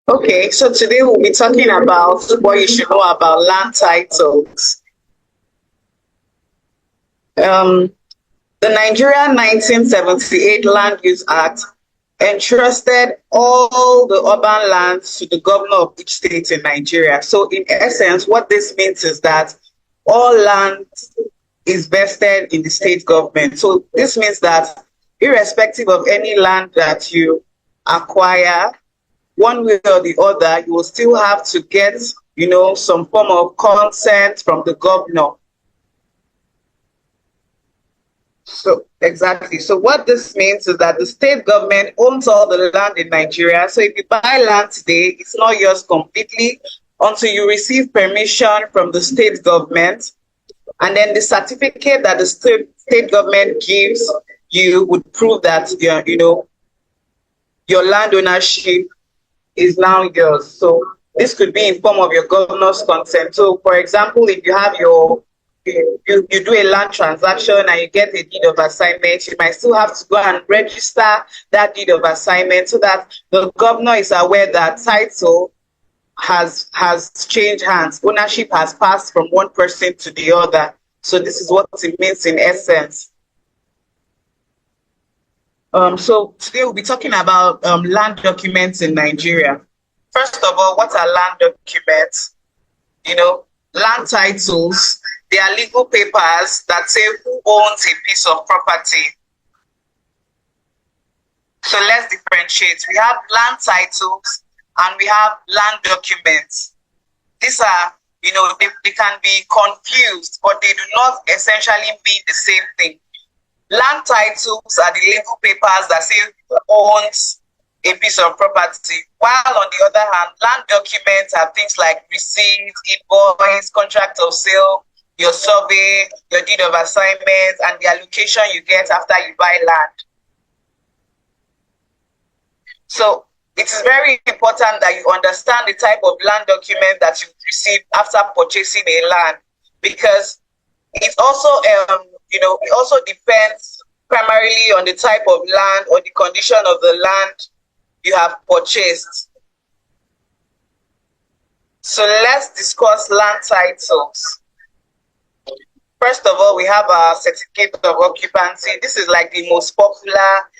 Okay, so today we'll be talking about what you should know about land titles. Um, the Nigerian 1978 Land Use Act entrusted all the urban lands to the governor of each state in Nigeria. So, in essence, what this means is that all land is vested in the state government. So, this means that irrespective of any land that you acquire, one way or the other, you will still have to get, some form of consent from the governor. So exactly. So what this means is that the state government owns all the land in Nigeria. So if you buy land today, it's not yours completely until you receive permission from the state government. And then the certificate that the state government gives you would prove that your land ownership is now yours. So this could be in form of your governor's consent. So for example, if you have you do a land transaction and you get a deed of assignment, you might still have to go and register that deed of assignment so that the governor is aware that title has changed hands. Ownership has passed from one person to the other. So this is what it means in essence. So today we'll be talking about land documents in Nigeria. First of all, what are land documents? Land titles, they are legal papers that say who owns a piece of property. So let's differentiate. We have land titles and we have land documents. These are, they can be confused, but they do not essentially mean the same thing. Land titles are the legal papers that say who owns a piece of property, while on the other hand, land documents are things like receipts, invoice, contract of sale, your survey, your deed of assignment, and the allocation you get after you buy land. So it is very important that you understand the type of land document that you receive after purchasing a land, because it also it also depends primarily on the type of land or the condition of the land you have purchased. So let's discuss land titles. First of all, we have our certificate of occupancy. This is like the most popular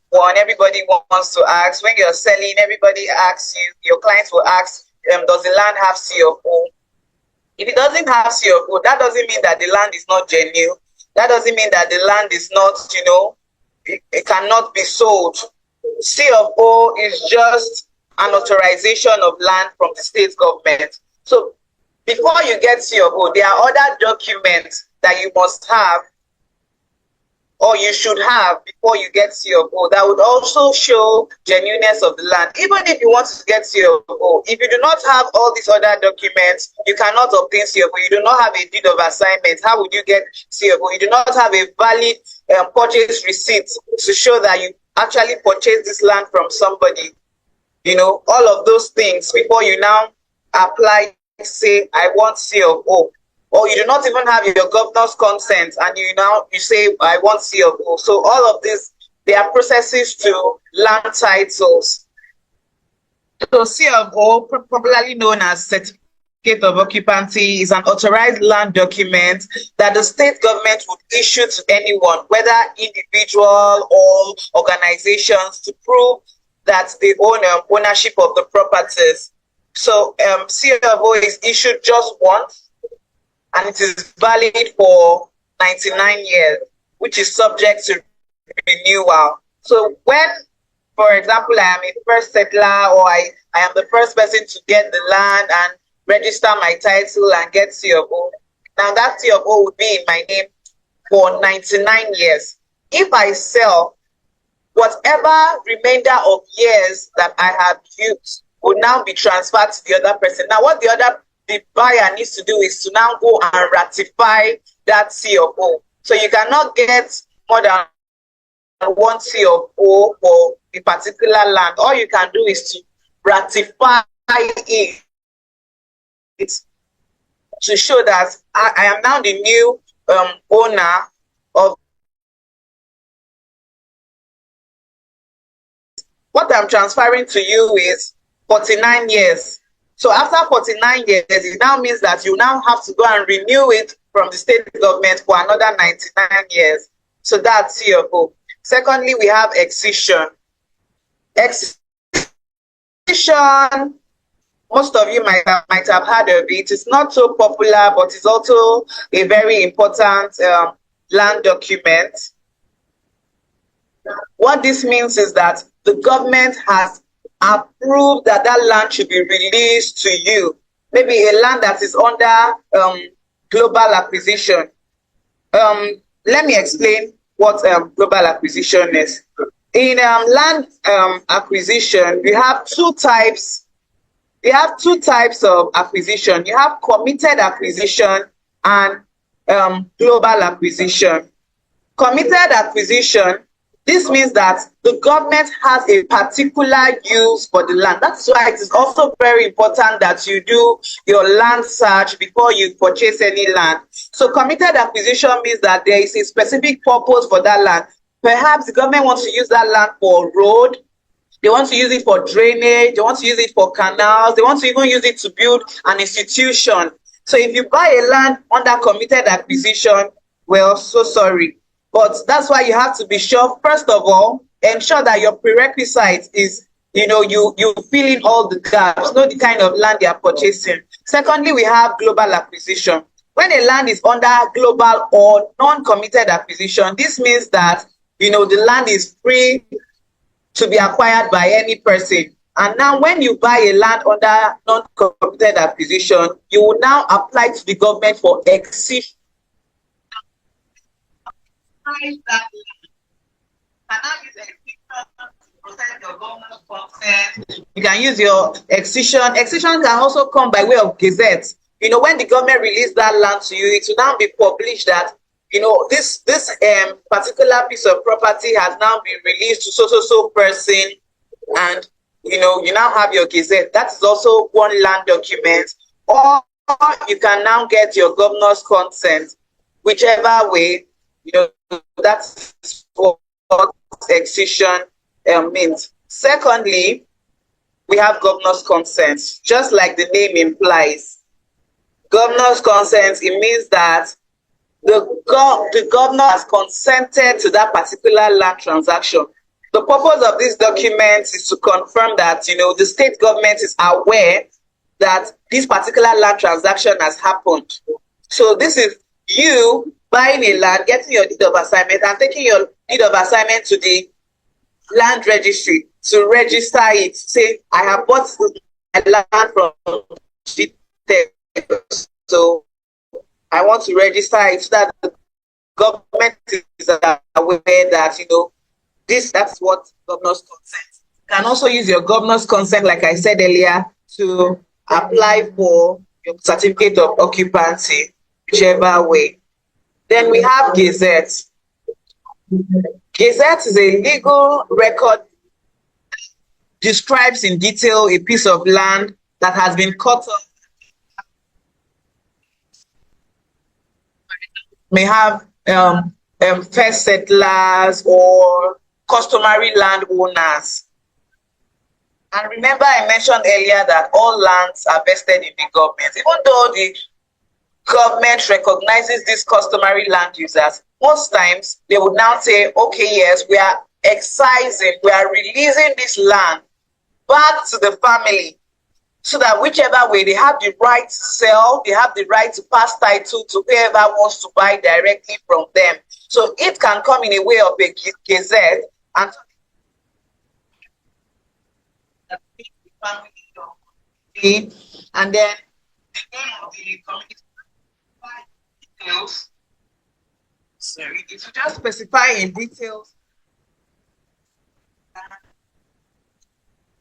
one. Everybody wants to ask. When you're selling, everybody asks you, your clients will ask, does the land have C of O? If it doesn't have C of O, that doesn't mean that the land is not genuine. That doesn't mean that the land is not, it cannot be sold. C of O is just an authorization of land from the state government. So before you get C of O, there are other documents that you must have or you should have before you get C of O that would also show genuineness of the land. Even if you want to get C of O, if you do not have all these other documents, you cannot obtain C of O. You do not have a deed of assignment. How would you get C of O? You do not have a valid purchase receipt to show that you actually purchased this land from somebody. All of those things before you now apply, say, I want C of O. Or you do not even have your governor's consent and you say, I want C of O. So all of this, they are processes to land titles. So C of O, popularly known as certificate of occupancy, is an authorized land document that the state government would issue to anyone, whether individual or organizations, to prove that they own ownership of the properties. So C of O is issued just once, and it is valid for 99 years, which is subject to renewal. So when, for example, I am a first settler or I am the first person to get the land and register my title and get C of O, now that C of O would be in my name for 99 years. If I sell, whatever remainder of years that I have used will now be transferred to the other person. Now what the buyer needs to do is to now go and ratify that C of O. So you cannot get more than one C of O for a particular land. All you can do is to ratify it to show that I am now the new owner of. What I'm transferring to you is 49 years. So after 49 years, it now means that you now have to go and renew it from the state government for another 99 years. So that's CFO. Secondly, we have excision. Excision, most of you might have heard of it. It's not so popular, but it's also a very important land document. What this means is that the government has approved that that land should be released to you. Maybe a land that is under global acquisition. Let me explain what global acquisition is. In land acquisition, we have two types. We have two types of acquisition. You have committed acquisition and global acquisition. Committed acquisition, this means that the government has a particular use for the land. That's why it is also very important that you do your land search before you purchase any land. So committed acquisition means that there is a specific purpose for that land. Perhaps the government wants to use that land for road, they want to use it for drainage, they want to use it for canals, they want to even use it to build an institution. So if you buy a land under committed acquisition, well, so sorry. But that's why you have to be sure, first of all, ensure that your prerequisite is, you fill in all the gaps, know the kind of land they are purchasing. Secondly, we have global acquisition. When a land is under global or non-committed acquisition, this means that, the land is free to be acquired by any person. And now when you buy a land under non-committed acquisition, you will now apply to the government for excision. You can use your excision. Excision can also come by way of gazette. When the government release that land to you, it will now be published that this particular piece of property has now been released to so person, and you now have your gazette. That is also one land document. Or you can now get your governor's consent, whichever way. That's what excision means. Secondly, we have governor's consent. Just like the name implies, governor's consent, it means that the governor has consented to that particular land transaction. The purpose of this document is to confirm that the state government is aware that this particular land transaction has happened. So this is you buying a land, getting your deed of assignment, and taking your deed of assignment to the land registry to register it. Say, I have bought a land from so I want to register it so that the government is aware that that's what governor's consent. You can also use your governor's consent, like I said earlier, to apply for your certificate of occupancy, whichever way. Then we have gazette. Gazette is a legal record, describes in detail a piece of land that has been cut off. May have first settlers or customary landowners. And remember, I mentioned earlier that all lands are vested in the government. Even though the government recognizes these customary land users, most times they would now say, okay, yes, we are excising, we are releasing this land back to the family, so that whichever way they have the right to sell, they have the right to pass title to whoever wants to buy directly from them. So it can come in a way of a gazette, and then the name of the community details. Sorry, it will just specify in details.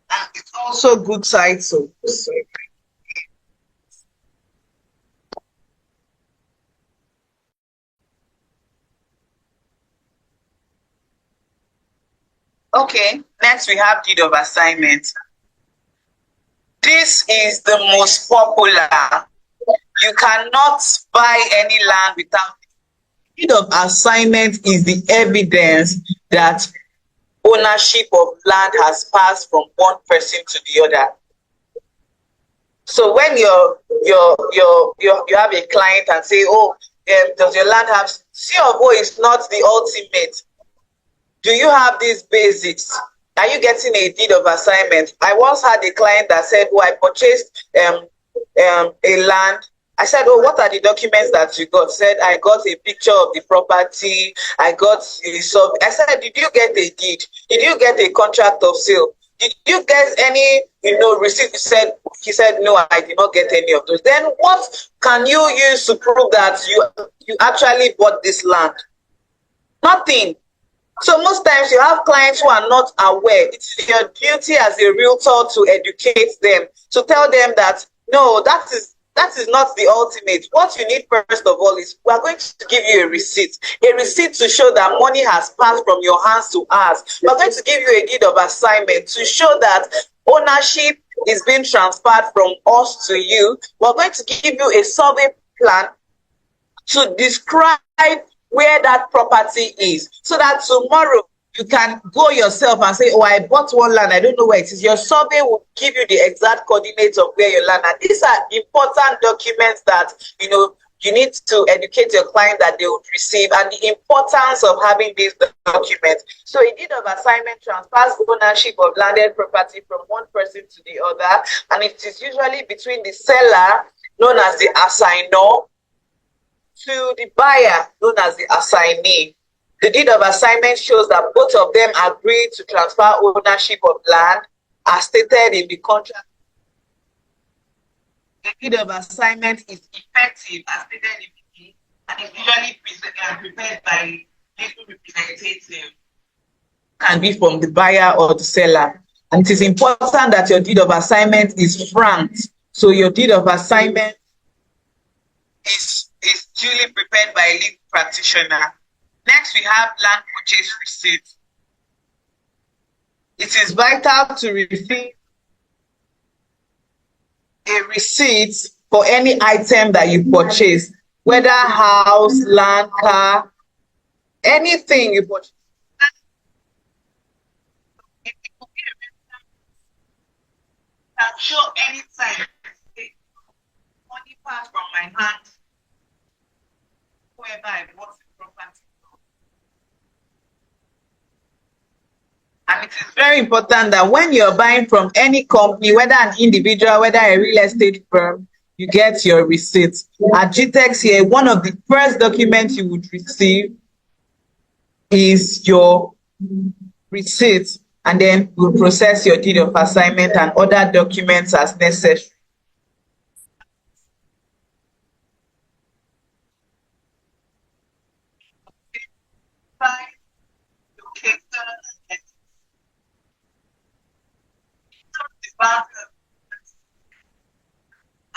And it's also good title. Okay, next we have deed of assignment. This is the most popular. You cannot buy any land without deed of assignment. Is the evidence that ownership of land has passed from one person to the other. So when you have a client and say, oh, does your land have C of O is not the ultimate. Do you have these basics? Are you getting a deed of assignment? I once had a client that said, oh, I purchased a land. I said, oh, what are the documents that you got? Said, I got a picture of the property. I got a sub. I said, did you get a deed? Did you get a contract of sale? Did you get any, receipt? He said, no, I did not get any of those. Then what can you use to prove that you actually bought this land? Nothing. So most times you have clients who are not aware. It's your duty as a realtor to educate them, to tell them that no, that is not the ultimate. What you need first of all is we are going to give you a receipt to show that money has passed from your hands to us. We are going to give you a deed of assignment to show that ownership is being transferred from us to you. We are going to give you a survey plan to describe where that property is, so that tomorrow you can go yourself and say, oh, I bought one land, I don't know where it is. Your survey will give you the exact coordinates of where your land is. And these are important documents that you need to educate your client that they would receive, and the importance of having these documents. So a deed of assignment transfers ownership of landed property from one person to the other, and it is usually between the seller, known as the assignor, to the buyer, known as the assignee. The deed of assignment shows that both of them agreed to transfer ownership of land as stated in the contract. The deed of assignment is effective as stated in the deed, and is usually prepared by legal representative. Can be from the buyer or the seller. And it is important that your deed of assignment is franked. So your deed of assignment is duly prepared by a legal practitioner. Next, we have land purchase receipt. It is vital to receive a receipt for any item that you purchase, whether house, land, car, anything you purchase. It could be a can show anytime money passed from my hand, whoever I bought the property from. And it is very important that when you're buying from any company, whether an individual, whether a real estate firm, you get your receipt. At GTEx here, one of the first documents you would receive is your receipt, and then we'll process your deed of assignment and other documents as necessary.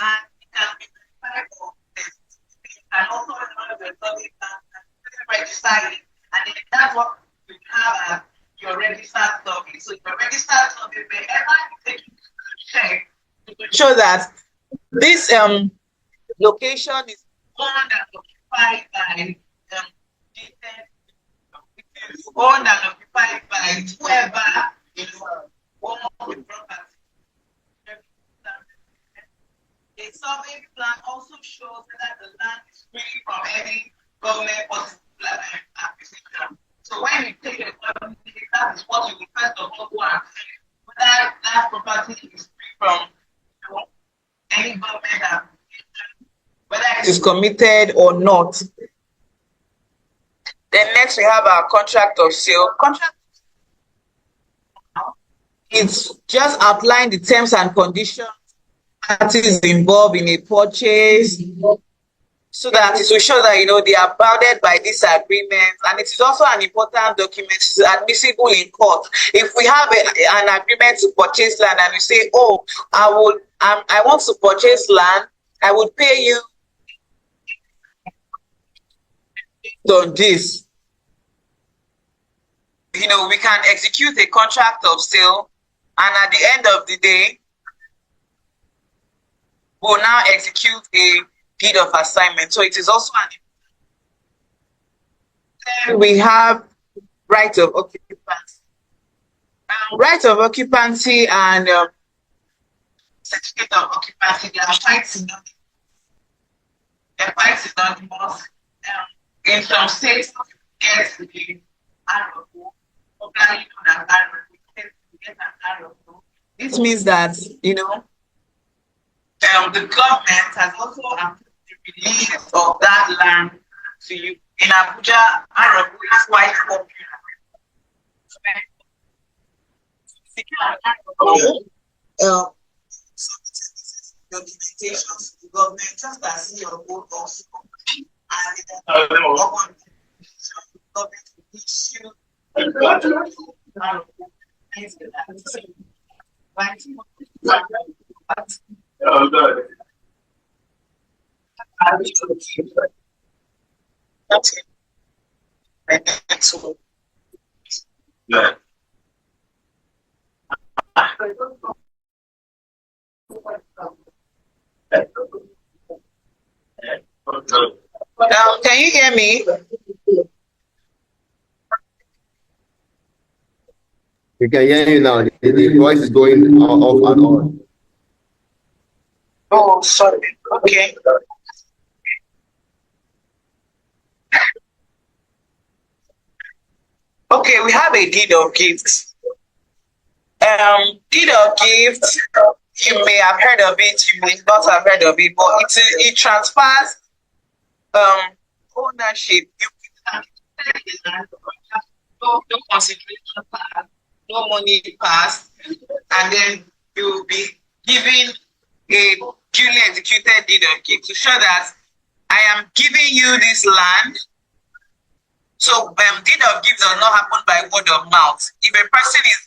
And it can be and also register it, and that's what you have your registered survey. So your registered survey, wherever you take it to check, to show that this location is owned and occupied by it is owned and occupied by whoever is owner of the property. A survey plan also shows that the land is free from any government acquisition. So when you take a property, that is what you will first of all go and see whether that property is free from any government acquisition, whether it is committed or not. Then next we have our contract of sale. Contract, it's just outline the terms and conditions parties involved in a purchase, so that it will show that they are bounded by this agreement, and it is also an important document. It is admissible in court. If we have an agreement to purchase land and we say, oh, I want to purchase land, I would pay you on this. We can execute a contract of sale, and at the end of the day, we'll now execute a deed of assignment. So it is also then we have right of occupancy. Right of occupancy and certificate of occupancy, they are quite synonymous. They're quite synonymous. In some states, you get the ROO, popularly known as ROO. You get an ROO. This means that, you know, the government has also approved the release of that land to you. In Abuja, ROO is quite popular. Documentation to the government, just as your board also, and the government issue. Yeah. Can you hear me? We can hear you now. The voice is going off and on. Oh, sorry. Okay. Okay, we have a deed of gift. Deed of gift, you may have heard of it, you may not have heard of it, but it transfers ownership. No consideration passed, no money passed, and then you'll be given a duly executed deed of gift to show that I am giving you this land. So deed of gift does not happen by word of mouth. If a person is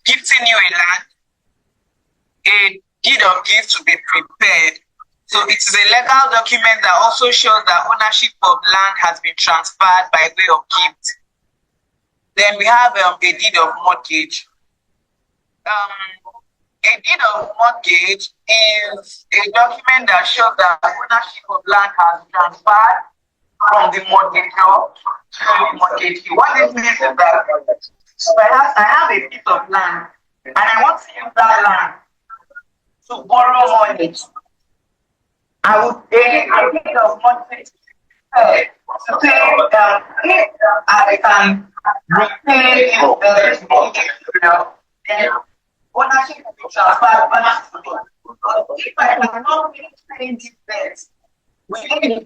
gifting you a land, a deed of gift to be prepared. So it is a legal document that also shows that ownership of land has been transferred by way of gift. Then we have a deed of mortgage. A deed of mortgage is a document that shows that ownership of land has transferred from the mortgagor to the mortgagee. What this means is that so I have a piece of land and I want to use that land to borrow money. I would pay a deed of mortgage to say if I can repay the mortgage, then ownership will be transferred back to me. If I cannot pay this debt within the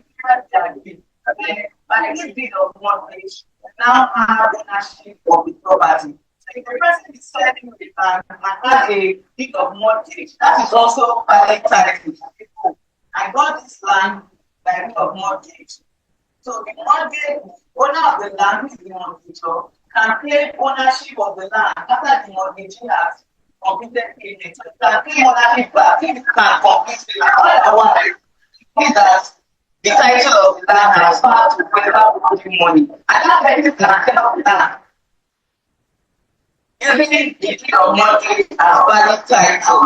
by this deed of mortgage, now have ownership of the property. So if the person is selling the land and has a deed of mortgage, that is also valid title. I got this land by way of mortgage. So the mortgage owner of the land, who is the mortgagor, can claim ownership of the land after the mortgagee has completed payment. So can claim ownership back if it can complete payment. Otherwise, is that the title of the land has passed to whoever owing money. And that person can help that. Using the deed of mortgage as valid title.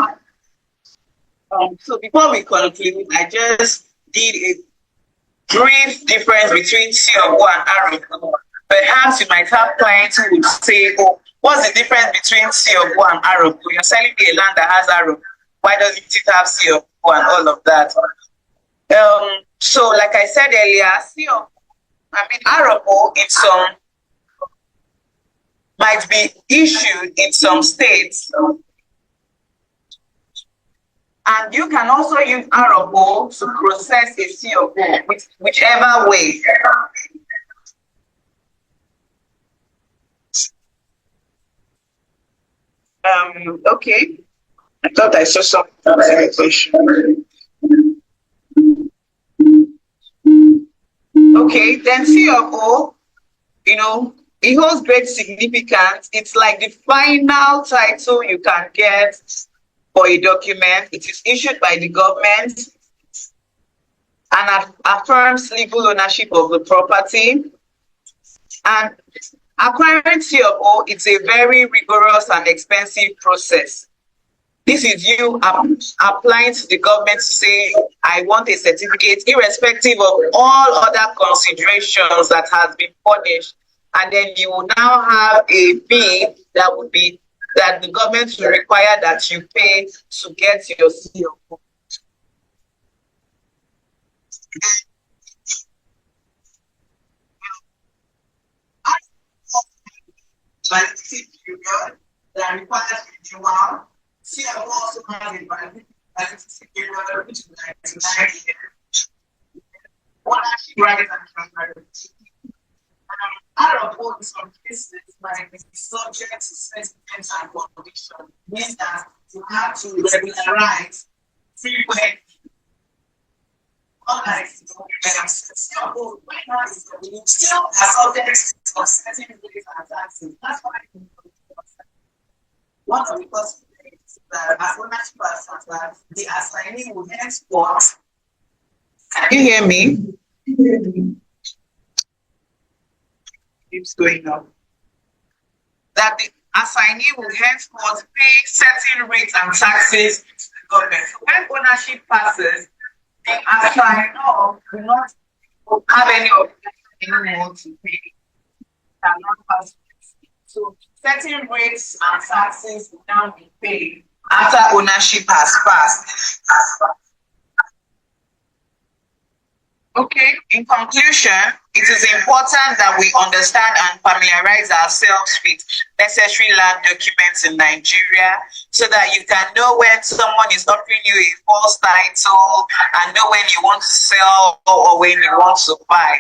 So before we conclude, I just did a brief difference between CFO and ROO. Perhaps you might have clients who would say, oh, what's the difference between CFO and ROO? You're selling me a land that has ROO. Why doesn't it have CFO and all of that? So like I said earlier, ROO in some might be issued in some states. And you can also use ROO to process a COO, whichever way. Okay. I thought I saw something. Okay, then COO, it holds great significance. It's like the final title you can get for a document. It is issued by the government and affirms legal ownership of the property. And acquiring COO, it's a very rigorous and expensive process. This is you applying to the government to say, I want a certificate, irrespective of all other considerations that has been furnished. And then you will now have a fee that would be that the government will require that you pay to get your seal. Validity period that requires renewal. CFO also has a validity period which is 99 years. Ownership rights and transparency. Out of all some cases might be subject to certain terms and conditions, means that you have to regularize frequently. Unlike still are subject of certain rules and taxes. That's why one of the possibilities that as ownership as that the assignee will henceforth. Can you hear me? Keeps going up. That the assignee will henceforth pay certain rates and taxes to the government. So when ownership passes, the assignee will not have any obligation anymore to pay. Cannot pass. So certain rates and taxes will now be paid after ownership has passed. Okay, in conclusion, it is important that we understand and familiarize ourselves with necessary land documents in Nigeria so that you can know when someone is offering you a false title and know when you want to sell or when you want to buy.